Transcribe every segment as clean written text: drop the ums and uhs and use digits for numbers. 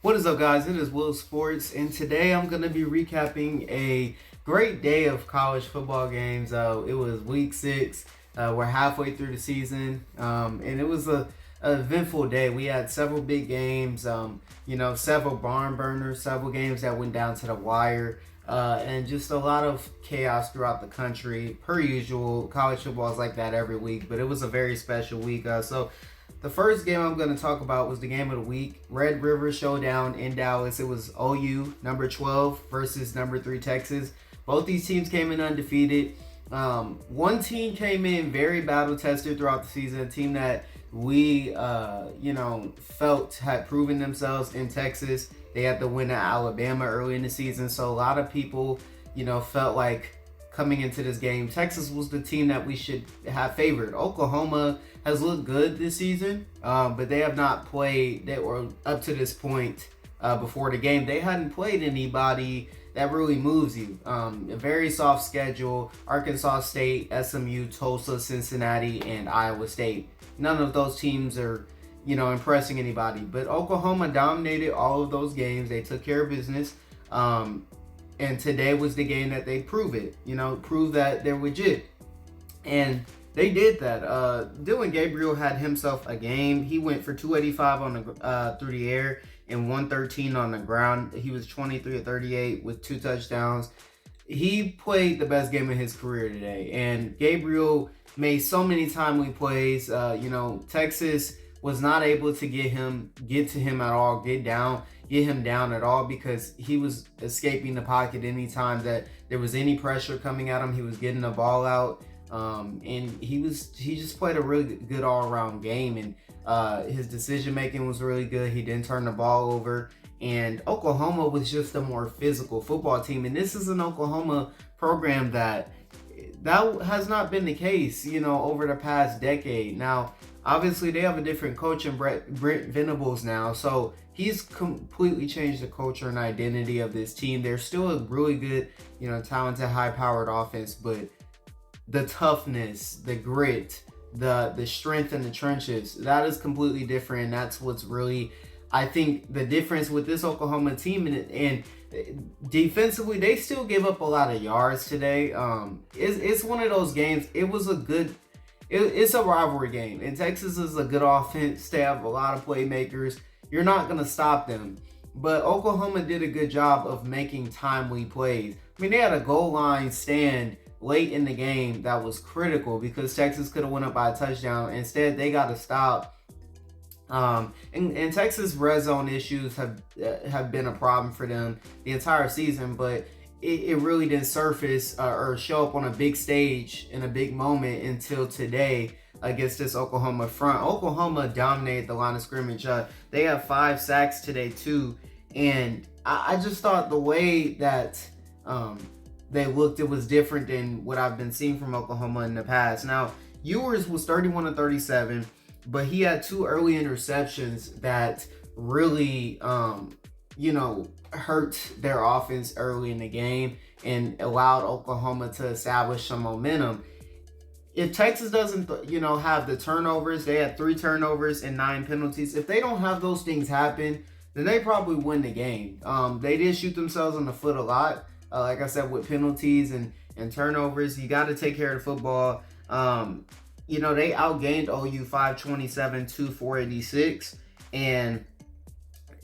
What is up, guys? It is Will Sports, and today I'm going to be recapping a great day of college football games. It was week 6. We're halfway through the season, and it was a eventful day. We had several big games, several barn burners, several games that went down to the wire, and just a lot of chaos throughout the country. Per usual, college football is like that every week, but it was a very special week. The first game I'm going to talk about was the game of the week, Red River Showdown in Dallas. It was OU, number 12, versus number 3 Texas. Both these teams came in undefeated. One team came in very battle-tested throughout the season, a team that we, felt had proven themselves in Texas. They had to win at Alabama early in the season, so a lot of people, felt like coming into this game, Texas was the team that we should have favored. Oklahoma has looked good this season, but they have not played, they were up to this point before the game, they hadn't played anybody that really moves you. A very soft schedule: Arkansas State, SMU, Tulsa, Cincinnati, and Iowa State. None of those teams are, impressing anybody. But Oklahoma dominated all of those games. They took care of business. And today was the game that they prove that they're legit. And they did that. Dillon Gabriel had himself a game. He went for 285 on the through the air and 113 on the ground. He was 23 of 38 with 2 touchdowns. He played the best game of his career today. And Gabriel made so many timely plays. Texas was not able to get to him at all, get him down at all, because he was escaping the pocket anytime that there was any pressure coming at him. He was getting the ball out, and he just played a really good all-around game, and his decision making was really good. He didn't turn the ball over, and Oklahoma was just a more physical football team, and this is an Oklahoma program that has not been the case, over the past decade. Now, obviously, they have a different coach in Brent Venables now, so he's completely changed the culture and identity of this team. They're still a really good, talented, high-powered offense, but the toughness, the grit, the strength in the trenches, that is completely different. That's what's really, I think, the difference with this Oklahoma team. And defensively, they still give up a lot of yards today. It's one of those games. It's a rivalry game, and Texas is a good offense. They have a lot of playmakers. You're not going to stop them. But Oklahoma did a good job of making timely plays. I mean, they had a goal line stand late in the game that was critical because Texas could have went up by a touchdown. Instead, they got to stop. And Texas red zone issues have been a problem for them the entire season, but it really didn't surface or show up on a big stage in a big moment until today against this Oklahoma front. Oklahoma dominated the line of scrimmage. They have 5 sacks today too, and I just thought the way that they looked, it was different than what I've been seeing from Oklahoma in the past. Now, Ewers was 31 of 37, but he had 2 early interceptions that really hurt their offense early in the game and allowed Oklahoma to establish some momentum. If Texas doesn't, have the turnovers, they had 3 turnovers and 9 penalties. If they don't have those things happen, then they probably win the game. They did shoot themselves in the foot a lot. Like I said, with penalties and turnovers, you got to take care of the football. They outgained OU 527 to 486, and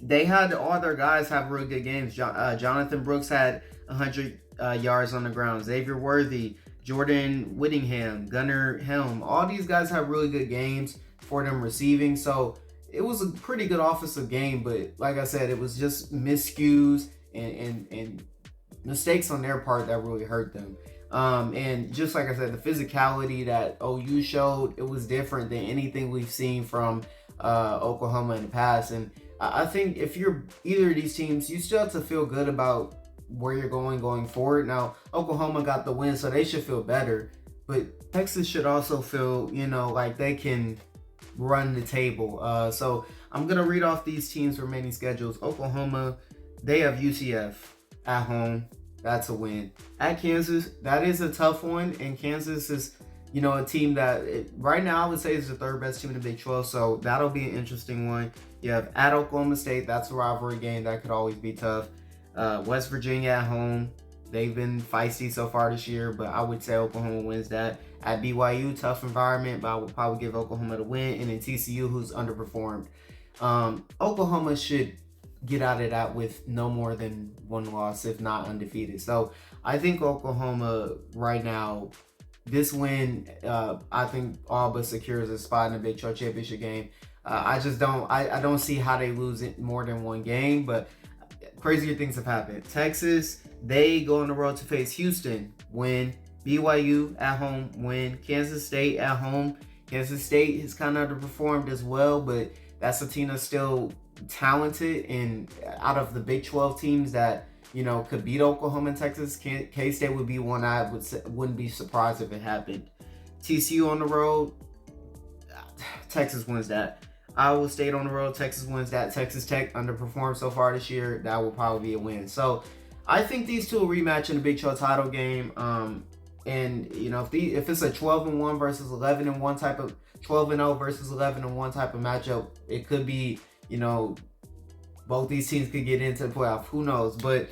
they had all their guys have really good games. Jonathan Brooks had 100 yards on the ground. Xavier Worthy, Jordan Whittingham, Gunnar Helm, all these guys have really good games for them receiving. So it was a pretty good offensive game, but like I said, it was just miscues and mistakes on their part that really hurt them. And just like I said, the physicality that OU showed, it was different than anything we've seen from Oklahoma in the past. And I think if you're either of these teams, you still have to feel good about where you're going forward. Now, Oklahoma got the win, so they should feel better. But Texas should also feel, like they can run the table. So I'm going to read off these teams' remaining schedules. Oklahoma, they have UCF at home. That's a win. At Kansas, that is a tough one, and Kansas is a team that right now I would say is the third best team in the Big 12. So that'll be an interesting one. You have at Oklahoma State. That's a rivalry game that could always be tough. West Virginia at home. They've been feisty so far this year, but I would say Oklahoma wins that. At BYU, tough environment, but I would probably give Oklahoma the win. And then TCU, who's underperformed. Oklahoma should get out of that with no more than one loss, if not undefeated. So I think Oklahoma right now, this win, I think all but secures a spot in the Big 12 championship game. I just don't. I don't see how they lose it more than one game, but crazier things have happened. Texas, they go on the road to face Houston, win. BYU at home, win. Kansas State at home. Kansas State has kind of underperformed as well, but that's a team that's still talented. And out of the Big 12 teams that could beat Oklahoma and Texas, K-State would be one I wouldn't be surprised if it happened. TCU on the road, Texas wins that. Iowa State on the road, Texas wins that. Texas Tech underperformed so far this year. That will probably be a win. So I think these two will rematch in the Big 12 title game. And if it's a 12-1 versus 11-1 type of 12-0 versus 11-1 type of matchup, it could be both these teams could get into the playoff. Who knows? But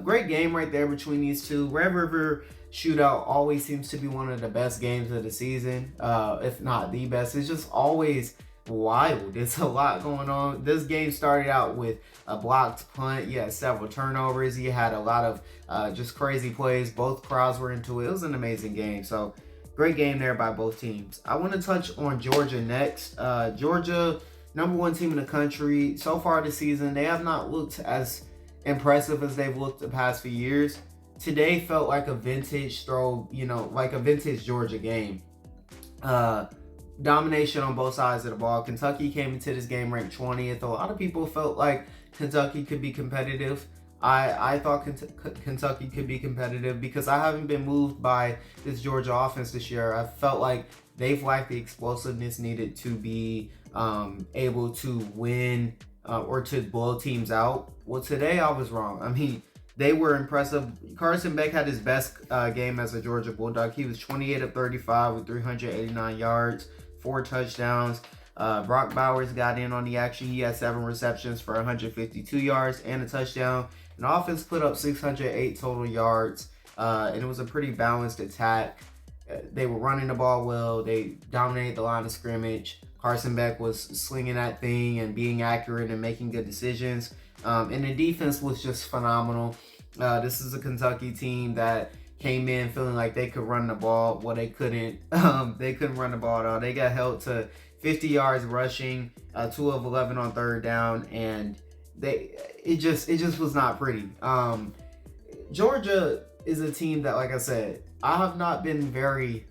great game right there between these two. Red River Shootout always seems to be one of the best games of the season, if not the best. It's just always wild. There's a lot going on. This game started out with a blocked punt. You had several turnovers. You had a lot of just crazy plays. Both crowds were into it. It was an amazing game. So great game there by both teams. I want to touch on Georgia next. Georgia, number one team in the country. So far this season, they have not looked as impressive as they've looked the past few years. Today felt like a vintage like a vintage Georgia game. Domination on both sides of the ball. Kentucky came into this game ranked 20th. A lot of people felt like Kentucky could be competitive. I thought Kentucky could be competitive because I haven't been moved by this Georgia offense this year. I felt like they've lacked the explosiveness needed to be able to win or to blow teams out. Well, today I was wrong. I mean, they were impressive. Carson Beck had his best game as a Georgia Bulldog. He was 28 of 35 with 389 yards, 4 touchdowns. Brock Bowers got in on the action. He had 7 receptions for 152 yards and a touchdown. And the offense put up 608 total yards. And it was a pretty balanced attack. They were running the ball well. They dominated the line of scrimmage. Carson Beck was slinging that thing and being accurate and making good decisions. And the defense was just phenomenal. This is a Kentucky team that came in feeling like they could run the ball. Well, they couldn't. They couldn't run the ball at all. They got held to 50 yards rushing, 2 of 11 on third down, and it just was not pretty. Georgia is a team that, like I said, I have not been very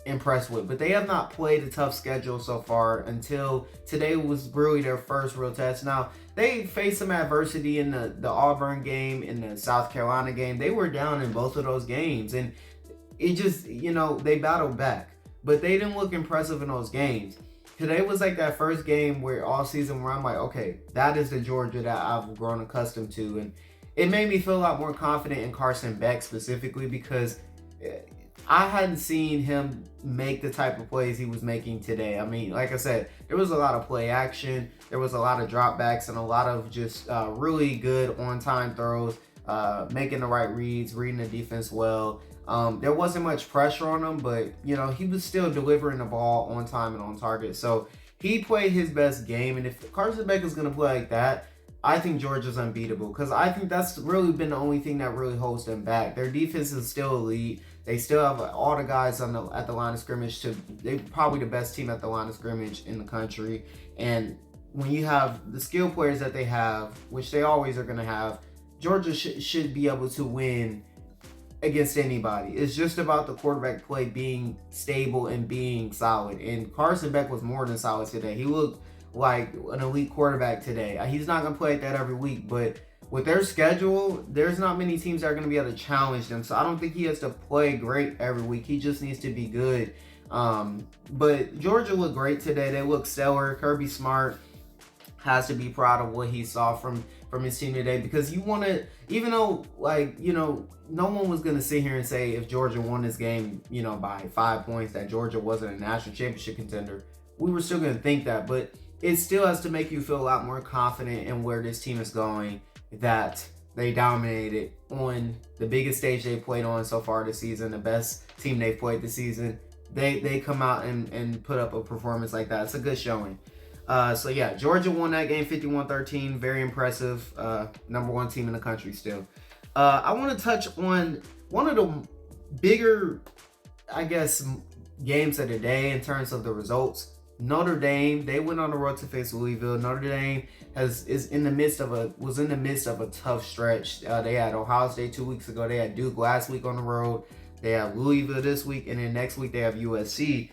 impressed with, but they have not played a tough schedule so far until today was really their first real test. Now, they faced some adversity in the Auburn game, in the South Carolina game. They were down in both of those games, and it just, they battled back, but they didn't look impressive in those games. Today was like that first game where all season where I'm like, okay, that is the Georgia that I've grown accustomed to, and it made me feel a lot more confident in Carson Beck specifically because I hadn't seen him make the type of plays he was making today. I mean, like I said, there was a lot of play action. There was a lot of dropbacks and a lot of just really good on-time throws, making the right reads, reading the defense well. There wasn't much pressure on him, but, he was still delivering the ball on time and on target. So he played his best game. And if Carson Beck is going to play like that, I think Georgia's unbeatable because I think that's really been the only thing that really holds them back. Their defense is still elite. They still have all the guys at the line of scrimmage. They're probably the best team at the line of scrimmage in the country. And when you have the skill players that they have, which they always are going to have, Georgia should be able to win against anybody. It's just about the quarterback play being stable and being solid. And Carson Beck was more than solid today. He looked like an elite quarterback today. He's not going to play like that every week, but with their schedule, there's not many teams that are going to be able to challenge them. So I don't think he has to play great every week. He just needs to be good. But Georgia looked great today. They looked stellar. Kirby Smart has to be proud of what he saw from his team today, because you want to, even though, like, no one was going to sit here and say if Georgia won this game, by 5 points, that Georgia wasn't a national championship contender. We were still going to think that, but it still has to make you feel a lot more confident in where this team is going, that they dominated on the biggest stage they played on so far this season, the best team they've played this season. They come out and put up a performance like that. It's a good showing. So yeah, Georgia won that game 51-13. Very impressive. Number 1 team in the country still. I want to touch on one of the bigger, I guess, games of the day in terms of the results. Notre Dame, they went on the road to face Louisville. Notre Dame was in the midst of a tough stretch. They had Ohio State 2 weeks ago. They had Duke last week on the road. They have Louisville this week, and then next week they have USC.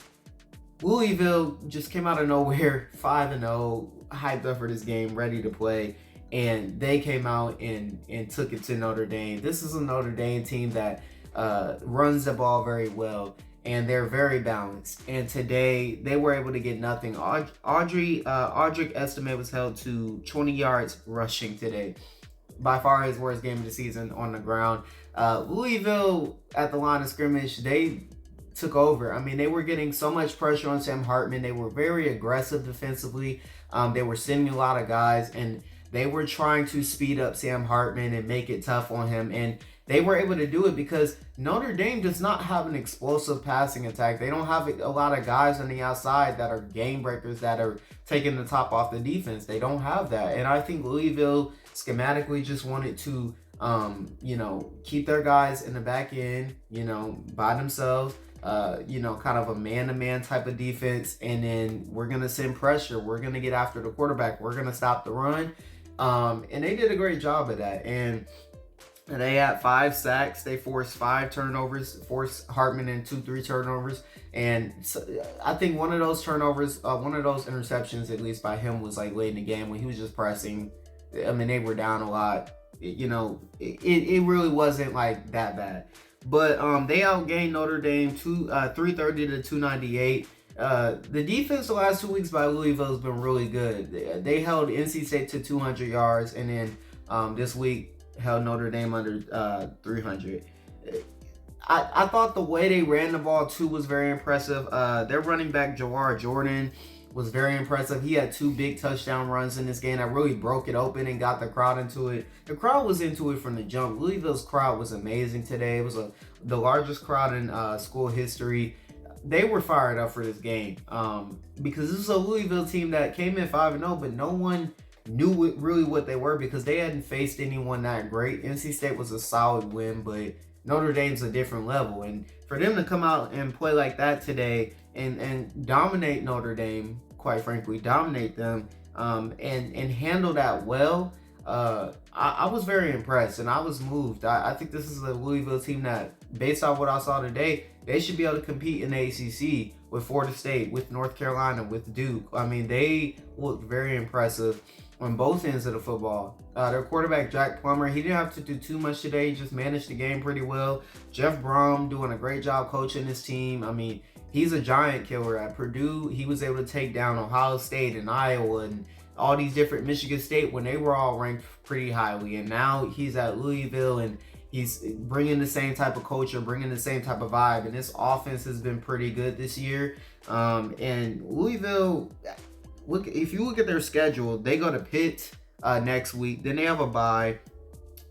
Louisville just came out of nowhere, 5-0, hyped up for this game, ready to play, and they came out and took it to Notre Dame. This is a Notre Dame team that runs the ball very well, and they're very balanced. And today, they were able to get nothing. Audric Estime was held to 20 yards rushing today. By far his worst game of the season on the ground. Louisville, at the line of scrimmage, they took over. I mean, they were getting so much pressure on Sam Hartman. They were very aggressive defensively. They were sending a lot of guys, and they were trying to speed up Sam Hartman and make it tough on him. And they were able to do it because Notre Dame does not have an explosive passing attack. They don't have a lot of guys on the outside that are game breakers, that are taking the top off the defense. They don't have that. And I think Louisville schematically just wanted to, keep their guys in the back end, by themselves. Kind of a man-to-man type of defense, and then we're going to send pressure. We're going to get after the quarterback. We're going to stop the run. And they did a great job of that. And they had 5 sacks. They forced 5 turnovers, forced Hartman into 3 turnovers. And so I think one of those interceptions, at least by him, was like late in the game when he was just pressing. I mean, they were down a lot. It really wasn't like that bad. But they outgained Notre Dame 330 to 298. The defense the last 2 weeks by Louisville has been really good. They held NC State to 200 yards, and then this week held Notre Dame under 300. I thought the way they ran the ball too was very impressive. Their running back Jawar Jordan was very impressive. He had 2 big touchdown runs in this game that really broke it open and got the crowd into it. The crowd was into it from the jump. Louisville's crowd was amazing today. It was the largest crowd in school history. They were fired up for this game because this is a Louisville team that came in 5-0, but no one knew really what they were because they hadn't faced anyone that great. NC State was a solid win, but Notre Dame's a different level. And for them to come out and play like that today and dominate Notre Dame, quite frankly, dominate them and handle that well, I was very impressed and I was moved. I think this is a Louisville team that, based on what I saw today, they should be able to compete in the ACC with Florida State, with North Carolina, with Duke. I mean, they looked very impressive on both ends of the football. Their quarterback, Jack Plummer, he didn't have to do too much today. He just managed the game pretty well. Jeff Brom doing a great job coaching his team. I mean, he's a giant killer. At Purdue, he was able to take down Ohio State and Iowa and all these different, Michigan State, when they were all ranked pretty highly. And now he's at Louisville and he's bringing the same type of culture, bringing the same type of vibe. And this offense has been pretty good this year. And Louisville, if you look at their schedule, they go to Pitt next week. Then they have a bye.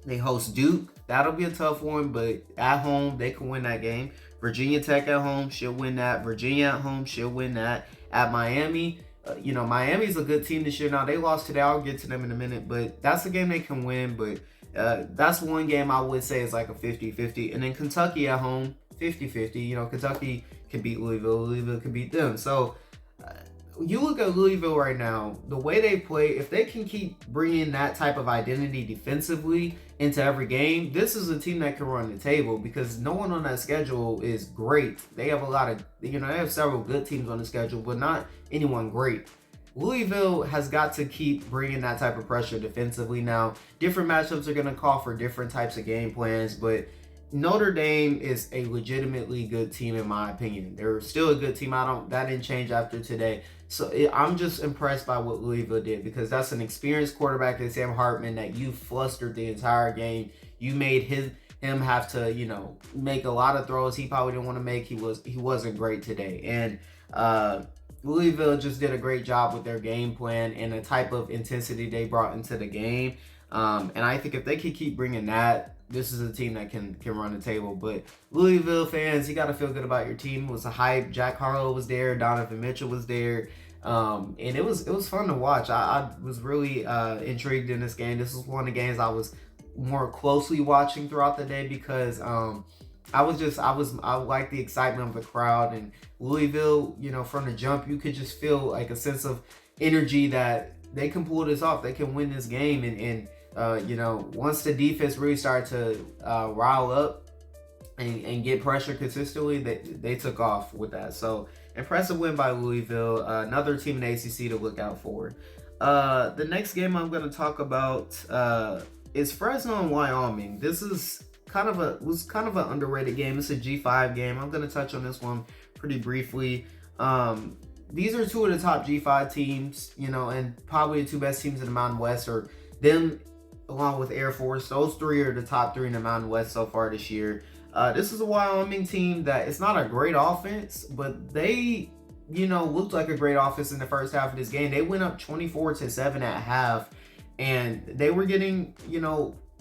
They host Duke. That'll be a tough one, but at home, they can win that game. Virginia Tech at home, she'll win that. Virginia at home, she'll win that. At Miami, Miami's a good team this year. Now, they lost today. I'll get to them in a minute, but that's a game they can win. But that's one game I would say is like a 50-50. And then Kentucky at home, 50-50. Kentucky can beat Louisville. Louisville can beat them. So you look at Louisville right now, the way they play, if they can keep bringing that type of identity defensively into every game, this is a team that can run the table because no one on that schedule is great. They have a lot of, they have several good teams on the schedule, but not anyone great. Louisville has got to keep bringing that type of pressure defensively. Now, different matchups are going to call for different types of game plans, but Notre Dame is a legitimately good team in my opinion. They're still a good team. That didn't change after today. So I'm just impressed by what Louisville did, because that's an experienced quarterback in Sam Hartman that you flustered the entire game. You made him have to, make a lot of throws he probably didn't want to make. He wasn't great today. And Louisville just did a great job with their game plan and the type of intensity they brought into the game. And I think if they could keep bringing that, this is a team that can run the table. But Louisville fans, you got to feel good about your team. It was a hype. Jack Harlow was there. Donovan Mitchell was there. And it was fun to watch. I was really intrigued in this game. This was one of the games I was more closely watching throughout the day, because I like the excitement of the crowd. And Louisville, from the jump, you could just feel like a sense of energy that they can pull this off. They can win this game. And once the defense really started to rile up and get pressure consistently, they took off with that. So impressive win by Louisville. Another team in the ACC to look out for. The next game I'm going to talk about is Fresno and Wyoming. This is was kind of an underrated game. It's a G5 game. I'm going to touch on this one pretty briefly. These are two of the top G5 teams, and probably the two best teams in the Mountain West are them along with Air Force. Those three are the top three in the Mountain West so far this year. This is a Wyoming team that it's not a great offense, but they, looked like a great offense in the first half of this game. They went up 24-7 at half, and they were getting,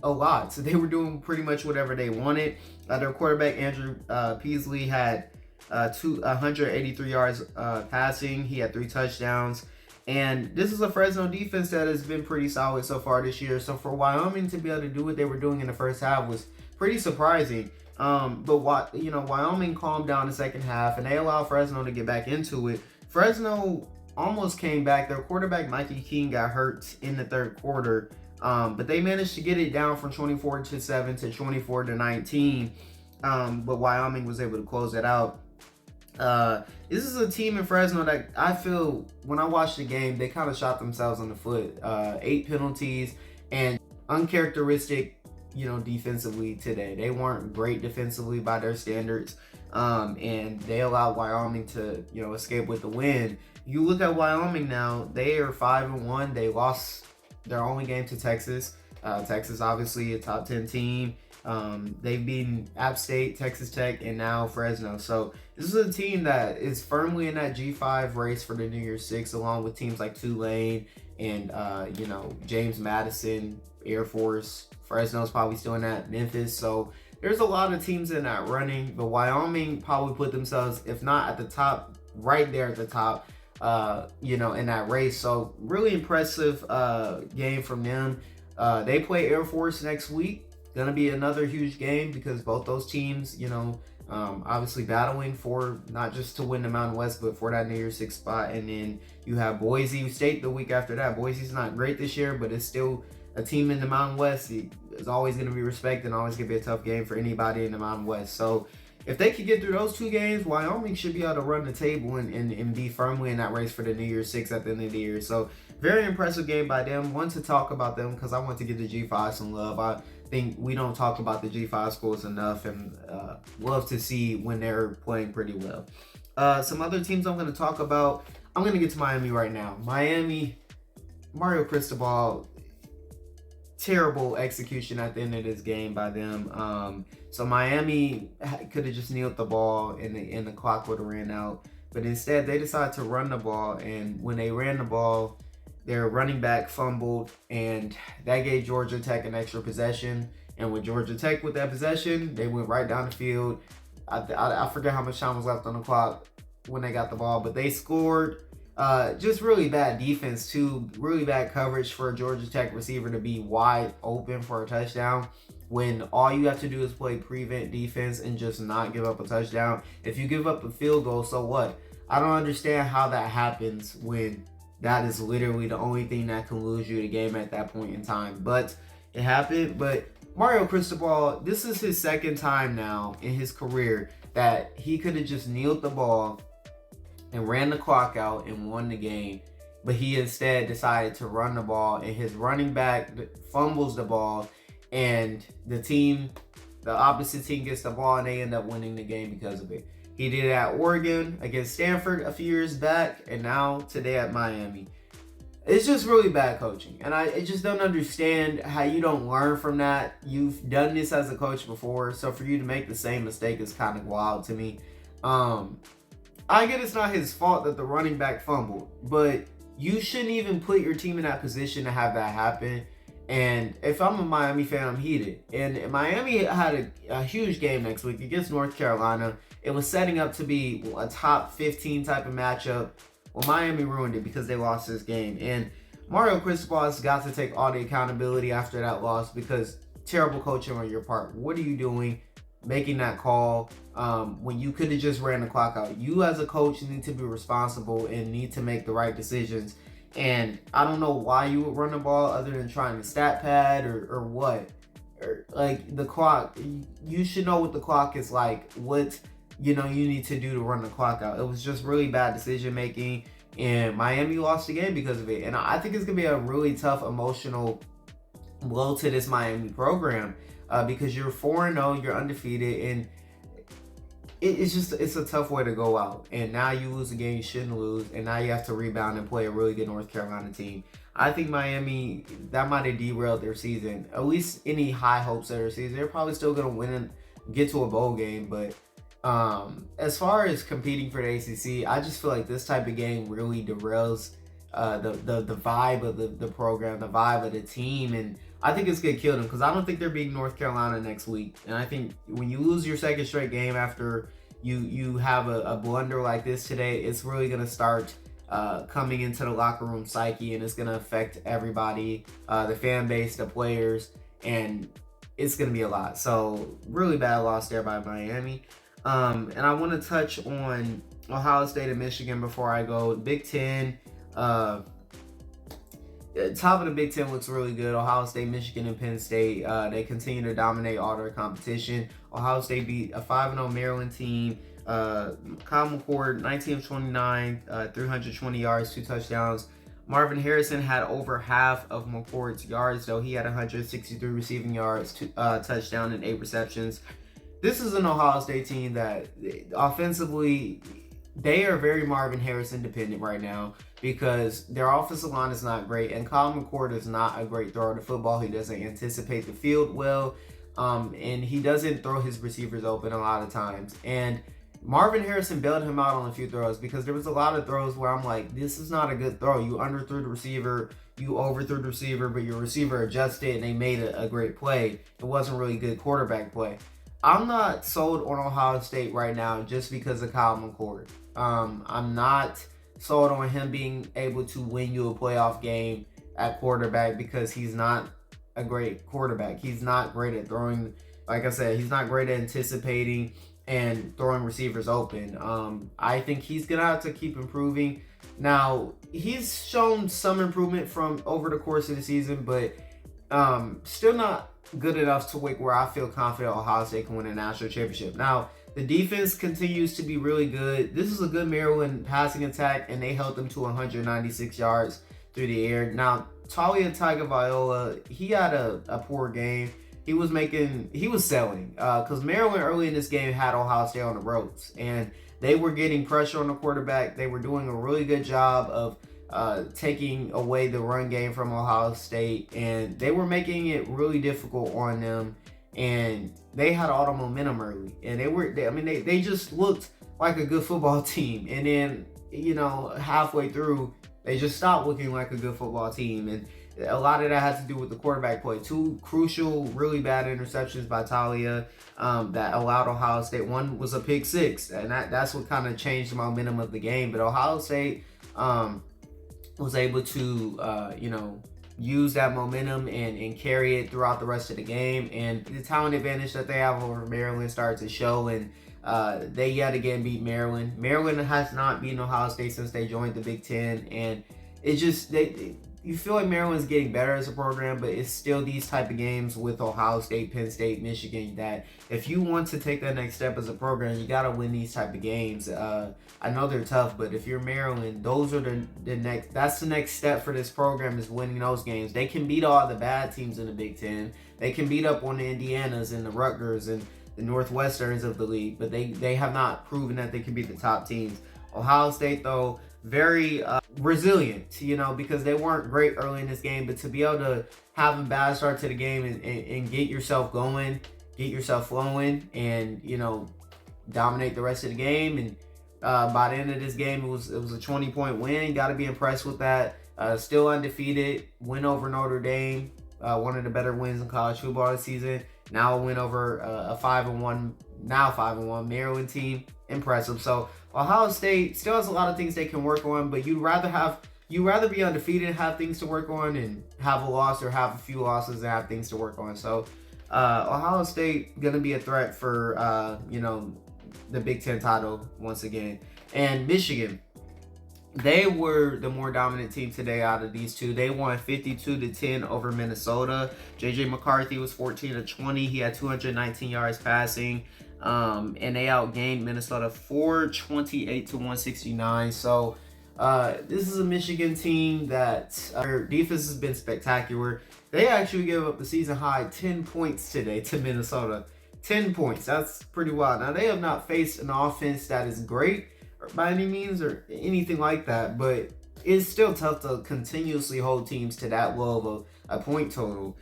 a lot. So they were doing pretty much whatever they wanted. Their quarterback, Andrew Peasley, had 183 yards passing. He had 3 touchdowns. And this is a Fresno defense that has been pretty solid so far this year. So for Wyoming to be able to do what they were doing in the first half was pretty surprising. But Wyoming calmed down the second half, and they allowed Fresno to get back into it. Fresno almost came back. Their quarterback, Mikey King, got hurt in the third quarter. But they managed to get it down from 24-7 to 24-19. But Wyoming was able to close it out. This is a team in Fresno that I feel, when I watched the game, they kind of shot themselves in the foot. 8 penalties and uncharacteristic, defensively today. They weren't great defensively by their standards. And they allowed Wyoming to, escape with the win. You look at Wyoming now, they are 5-1. They lost their only game to Texas. Texas, obviously a top 10 team. They've beaten App State, Texas Tech, and now Fresno. So this is a team that is firmly in that G5 race for the New Year's Six, along with teams like Tulane and James Madison, Air Force. Fresno's probably still in that, Memphis. So there's a lot of teams in that running, but Wyoming probably put themselves, if not at the top, right there at the top, in that race. So really impressive game from them. They play Air Force next week. Gonna be another huge game, because both those teams, obviously battling for not just to win the Mountain West, but for that New Year's Six spot. And then you have Boise State the week after that. Boise's not great this year, but it's still a team in the Mountain West. It's always going to be respected, and always going to be a tough game for anybody in the Mountain West. So if they could get through those 2 games, Wyoming should be able to run the table and be firmly in that race for the New Year's Six at the end of the year. So very impressive game by them. Want to talk about them because I want to give the G5 some love. I think we don't talk about the G5 schools enough, and love to see when they're playing pretty well. Some other teams I'm going to talk about. I'm going to get to Miami right now. Miami, Mario Cristobal, terrible execution at the end of this game by them. So Miami could have just kneeled the ball and the clock would have ran out. But instead, they decided to run the ball. And when they ran the ball, their running back fumbled. And that gave Georgia Tech an extra possession. And with Georgia Tech with that possession, they went right down the field. I forget how much time was left on the clock when they got the ball. But they scored. Just really bad defense too. Really bad coverage for a Georgia Tech receiver to be wide open for a touchdown, when all you have to do is play prevent defense and just not give up a touchdown. If you give up a field goal, so what? I don't understand how that happens when that is literally the only thing that can lose you the game at that point in time. But it happened. But Mario Cristobal, this is his second time now in his career that he could have just kneeled the ball and ran the clock out and won the game, but he instead decided to run the ball, and his running back fumbles the ball, and the team The opposite team gets the ball and they end up winning the game because of it. He did it at Oregon against Stanford a few years back, and now today at Miami. It's just really bad coaching, and I just don't understand how you don't learn from that. You've done this as a coach before, so for you to make the same mistake is kind of wild to me. I get it's not his fault that the running back fumbled, but you shouldn't even put your team in that position to have that happen. And if I'm a Miami fan, I'm heated. And Miami had a huge game next week against North Carolina. It was setting up to be a top 15 type of matchup. Well, Miami ruined it because they lost this game. And Mario Cristobal's got to take all the accountability after that loss because terrible coaching on your part. What are you doing making that call when you could have just ran the clock out? You as a coach need to be responsible and need to make the right decisions. And I don't know why you would run the ball other than trying to stat pad or what. Or like the clock, you should know what the clock is like. What you need to do to run the clock out. It was just really bad decision making, and Miami lost the game because of it. And I think it's gonna be a really tough emotional blow to this Miami program because you're 4-0, you're undefeated, and it's a tough way to go out. And now you lose a game you shouldn't lose, and now you have to rebound and play a really good North Carolina team. I think Miami, that might have derailed their season. At least any high hopes of their season. They're probably still gonna win and get to a bowl game, but as far as competing for the ACC, I just feel like this type of game really derails the vibe of the program, the vibe of the team, and I think it's gonna kill them because I don't think they're beating North Carolina next week. And I think when you lose your second straight game after you have a blunder like this today, it's really gonna start coming into the locker room psyche, and it's gonna affect everybody, the fan base, the players, and it's gonna be a lot. So really bad loss there by Miami. And I want to touch on Ohio State and Michigan before I go. Big Ten, top of the Big Ten looks really good. Ohio State, Michigan, and Penn State, they continue to dominate all their competition. Ohio State beat a 5-0 Maryland team. Kyle McCord, 19 of 29, 320 yards, 2 touchdowns. Marvin Harrison had over half of McCord's yards, though. He had 163 receiving yards, 2 touchdown, and 8 receptions. This is an Ohio State team that offensively, they are very Marvin Harrison dependent right now because their offensive line is not great, and Kyle McCord is not a great thrower of the football. He doesn't anticipate the field well, and he doesn't throw his receivers open a lot of times. And Marvin Harrison bailed him out on a few throws because there was a lot of throws where I'm like, this is not a good throw. You underthrew the receiver, you overthrew the receiver, but your receiver adjusted and they made a great play. It wasn't really good quarterback play. I'm not sold on Ohio State right now just because of Kyle McCord. I'm not sold on him being able to win you a playoff game at quarterback because he's not a great quarterback. He's not great at throwing. Like I said, he's not great at anticipating and throwing receivers open. I think he's going to have to keep improving. Now, he's shown some improvement from over the course of the season, but still not good enough to where I feel confident Ohio State can win a national championship. Now, the defense continues to be really good. This is a good Maryland passing attack, and they held them to 196 yards through the air. Now, Talia Tagovailoa, he had a poor game. He was selling because Maryland early in this game had Ohio State on the ropes, and they were getting pressure on the quarterback. They were doing a really good job of taking away the run game from Ohio State, and they were making it really difficult on them, and they had all the momentum early, and they just looked like a good football team, and then halfway through they just stopped looking like a good football team, and a lot of that has to do with the quarterback play. 2 crucial, really bad interceptions by Talia that allowed Ohio State. One was a pick 6, and that's what kind of changed the momentum of the game, but Ohio State was able to, use that momentum and carry it throughout the rest of the game. And the talent advantage that they have over Maryland started to show, and they yet again beat Maryland. Maryland has not beaten Ohio State since they joined the Big Ten, and it just, you feel like Maryland's getting better as a program, but it's still these type of games with Ohio State, Penn State, Michigan that if you want to take that next step as a program, you got to win these type of games. I know they're tough, but if you're Maryland, those are the next. That's the next step for this program is winning those games. They can beat all the bad teams in the Big Ten. They can beat up on the Indianas and the Rutgers and the Northwesterns of the league, but they have not proven that they can beat the top teams. Ohio State, though, very resilient, because they weren't great early in this game, but to be able to have a bad start to the game and get yourself going, get yourself flowing, and, dominate the rest of the game. And by the end of this game, it was a 20-point win. You got to be impressed with that. Still undefeated, win over Notre Dame, one of the better wins in college football this season. Now a win over a 5-1 Maryland team. Impressive. So Ohio State still has a lot of things they can work on, but you'd rather be undefeated and have things to work on and have a loss or have a few losses and have things to work on. So Ohio State gonna be a threat for the Big Ten title once again. And Michigan, they were the more dominant team today out of these two. They won 52-10 over Minnesota. JJ McCarthy was 14-20. He had 219 yards passing. And they outgained Minnesota 428-169. So this is a Michigan team that their defense has been spectacular. They actually gave up the season high 10 points today to Minnesota. 10 points. That's pretty wild. Now, they have not faced an offense that is great by any means or anything like that, but it's still tough to continuously hold teams to that low of a point total.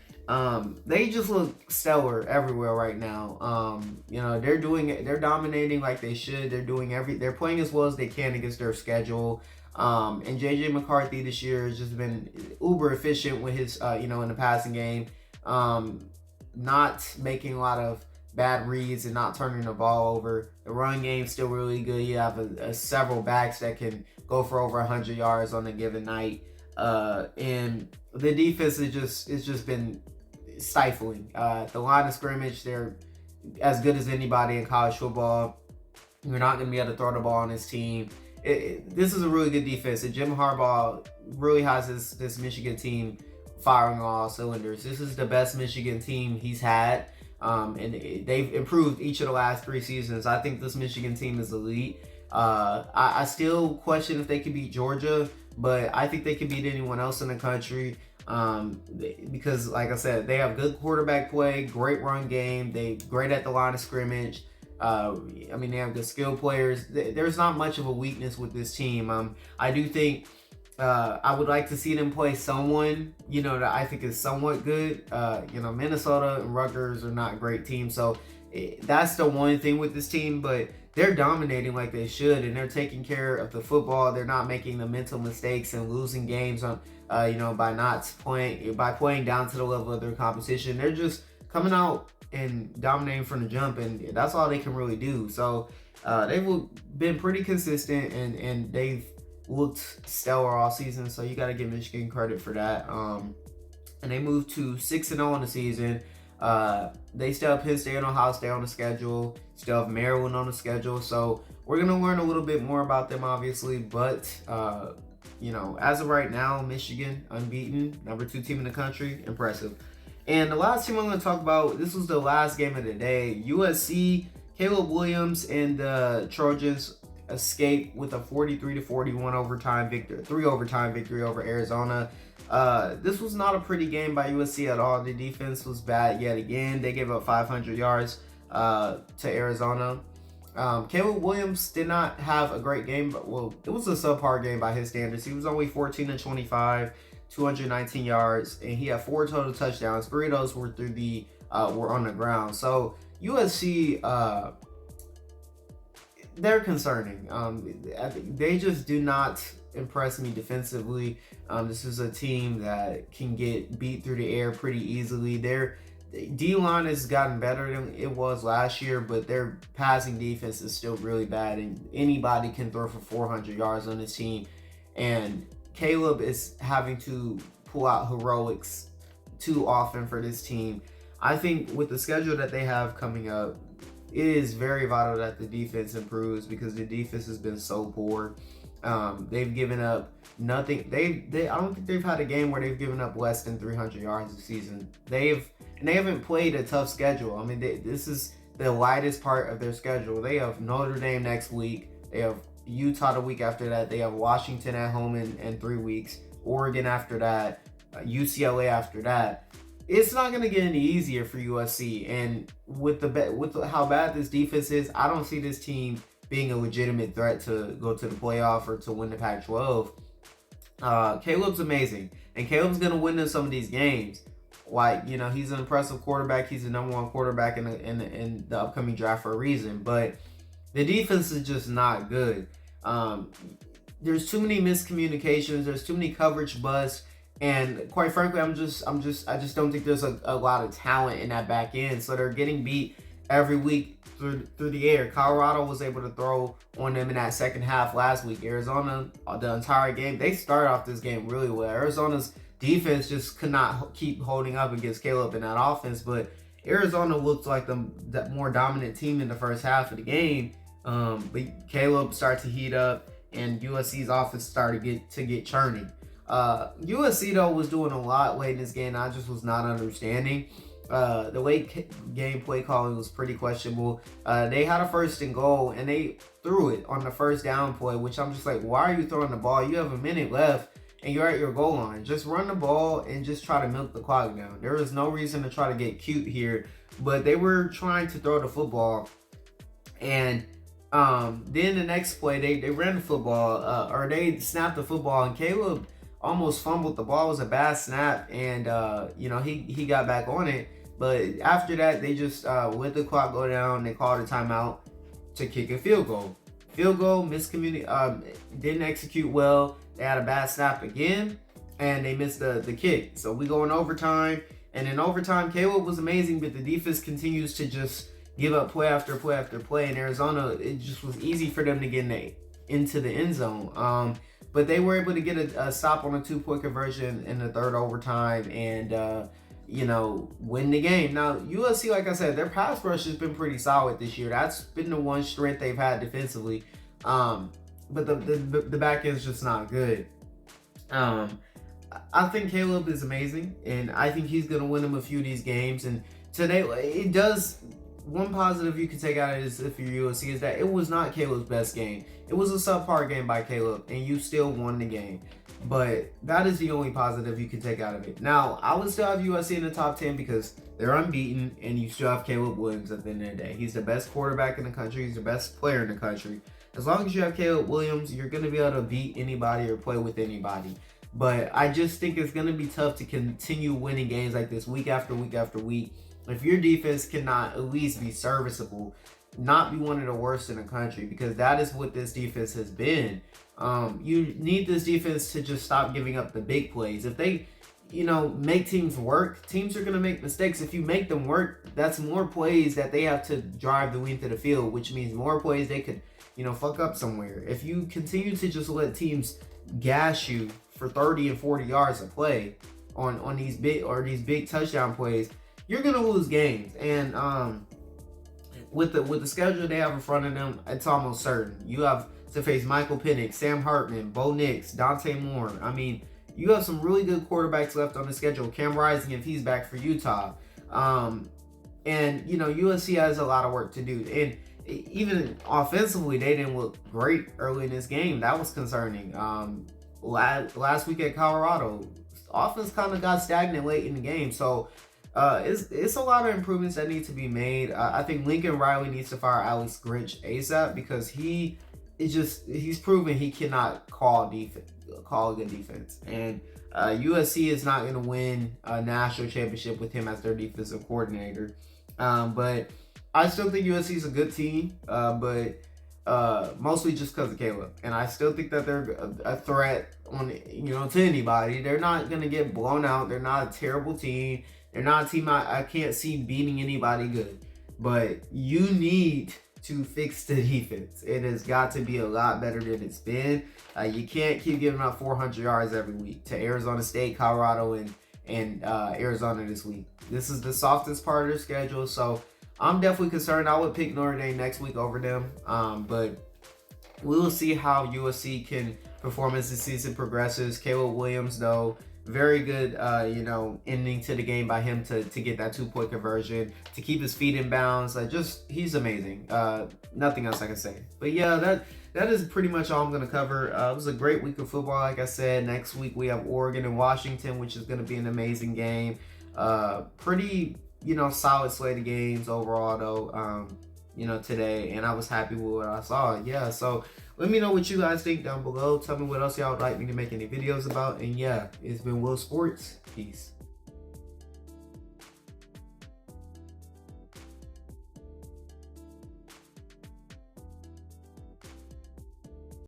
They just look stellar everywhere right now. They're dominating like they should. They're playing as well as they can against their schedule. And JJ McCarthy this year has just been uber efficient with his, in the passing game. Not making a lot of bad reads and not turning the ball over. The run game's still really good. You have several backs that can go for over 100 yards on a given night. And the defense it's just been stifling. At the line of scrimmage, they're as good as anybody in college football. You're not going to be able to throw the ball on this team. This is a really good defense. And Jim Harbaugh really has this Michigan team firing on all cylinders. This is the best Michigan team he's had. And they've improved each of the last 3 seasons. I think this Michigan team is elite. I still question if they could beat Georgia, but I think they could beat anyone else in the country. Because, like I said, they have good quarterback play, great run game. They great at the line of scrimmage. They have good skill players. There's not much of a weakness with this team. I do think I would like to see them play someone, that I think is somewhat good. Minnesota and Rutgers are not great teams. So that's the one thing with this team, but they're dominating like they should, and they're taking care of the football. They're not making the mental mistakes and losing games on, by playing down to the level of their competition. They're just coming out and dominating from the jump, and that's all they can really do. So they've been pretty consistent, and they've looked stellar all season. So you got to give Michigan credit for that. And they moved to 6-0 in the season. They still have Penn State and Ohio State on the schedule. Still have Maryland on the schedule. So we're going to learn a little bit more about them, obviously. But, as of right now, Michigan, unbeaten, number 2 team in the country. Impressive. And the last team I'm going to talk about, this was the last game of the day. USC, Caleb Williams, and the Trojans escape with a 43-41 overtime victory, 3 overtime victory over Arizona. This was not a pretty game by USC at all. The defense was bad yet again. They gave up 500 yards to Arizona. Caleb Williams did not have a great game, but it was a subpar game by his standards. He was only 14-25, 219 yards, and he had 4 total touchdowns. 3 of those were were on the ground. So USC, they're concerning. They just do not impress me defensively. This is a team that can get beat through the air pretty easily. Their D-line has gotten better than it was last year, but their passing defense is still really bad, and anybody can throw for 400 yards on this team. And Caleb is having to pull out heroics too often for this team. I think with the schedule that they have coming up, it is very vital that the defense improves because the defense has been so poor. They've given up nothing. I don't think they've had a game where they've given up less than 300 yards this season. They haven't played a tough schedule. I mean, this is the lightest part of their schedule. They have Notre Dame next week. They have Utah the week after that. They have Washington at home in 3 weeks. Oregon after that. UCLA after that. It's not going to get any easier for USC. And with how bad this defense is, I don't see this team being a legitimate threat to go to the playoff or to win the Pac-12. Caleb's amazing, and Caleb's gonna win in some of these games. Like, he's an impressive quarterback. He's the number one quarterback in the upcoming draft for a reason. But the defense is just not good. There's too many miscommunications. There's too many coverage busts. And quite frankly, I just don't think there's a lot of talent in that back end. So they're getting beat every week through the air. Colorado was able to throw on them in that second half last week. Arizona, the entire game, they started off this game really well. Arizona's defense just could not keep holding up against Caleb in that offense, but Arizona looked like the more dominant team in the first half of the game. But Caleb started to heat up, and USC's offense started to get churning. USC though was doing a lot late in this game. I just was not understanding. The late game play calling was pretty questionable. They had a 1st and goal, and they threw it on the first down play, which I'm just like, why are you throwing the ball? You have a minute left, and you're at your goal line. Just run the ball and just try to milk the clock down. There is no reason to try to get cute here, but they were trying to throw the football. And then the next play, they ran the football, or they snapped the football, and Caleb almost fumbled the ball. It was a bad snap, and he got back on it. But after that, they just let the clock go down. They called a timeout to kick a field goal. Didn't execute well. They had a bad snap again, and they missed the kick. So we go in overtime, and in overtime, Caleb was amazing, but the defense continues to just give up play after play after play. In Arizona, it just was easy for them to get into the end zone. But they were able to get a stop on a 2-point conversion in the third overtime and, win the game. Now, USC, like I said, their pass rush has been pretty solid this year. That's been the one strength they've had defensively. But the back end's just not good. I think Caleb is amazing, and I think he's going to win them a few of these games. And today, one positive you can take out of this if you're USC is that it was not Caleb's best game. It was a subpar game by Caleb, and you still won the game. But that is the only positive you can take out of it. Now, I would still have USC in the top 10 because they're unbeaten, and you still have Caleb Williams at the end of the day. He's the best quarterback in the country. He's the best player in the country. As long as you have Caleb Williams, you're going to be able to beat anybody or play with anybody. But I just think it's going to be tough to continue winning games like this week after week after week. If your defense cannot at least be serviceable, not be one of the worst in the country, because that is what this defense has been. You need this defense to just stop giving up the big plays. If they, make teams work, teams are going to make mistakes. If you make them work, that's more plays that they have to drive the length of the field, which means more plays they could, fuck up somewhere. If you continue to just let teams gash you for 30 and 40 yards a play on these big touchdown plays, you're gonna lose games. And with the schedule they have in front of them, it's almost certain. You have to face Michael Penix, Sam Hartman, Bo Nix, Dante Moore. I mean, you have some really good quarterbacks left on the schedule. Cam Rising, if he's back for Utah. And USC has a lot of work to do. And even offensively, they didn't look great early in this game. That was concerning. Last week at Colorado, offense kind of got stagnant late in the game. So it's a lot of improvements that need to be made. I think Lincoln Riley needs to fire Alex Grinch ASAP, because he's proven he cannot call a good defense. And USC is not going to win a national championship with him as their defensive coordinator. But I still think USC is a good team, but mostly just because of Caleb. And I still think that they're a threat to anybody. They're not going to get blown out. They're not a terrible team. They're not a team I can't see beating anybody good. But you need to fix the defense. It has got to be a lot better than it's been. You can't keep giving up 400 yards every week to Arizona State, Colorado, and Arizona this week. This is the softest part of their schedule, so I'm definitely concerned. I would pick Notre Dame next week over them. But We will see how USC can perform as the season progresses. Caleb Williams, though, very good, ending to the game by him to get that 2-point conversion, to keep his feet in bounds. He's amazing. Nothing else I can say. But yeah, that is pretty much all I'm going to cover. It was a great week of football, like I said. Next week we have Oregon and Washington, which is going to be an amazing game. Pretty, solid slate of games overall, though. Today, and I was happy with what I saw. Yeah, so let me know what you guys think down below. Tell me what else y'all would like me to make any videos about. And yeah, it's been Will Sports. Peace.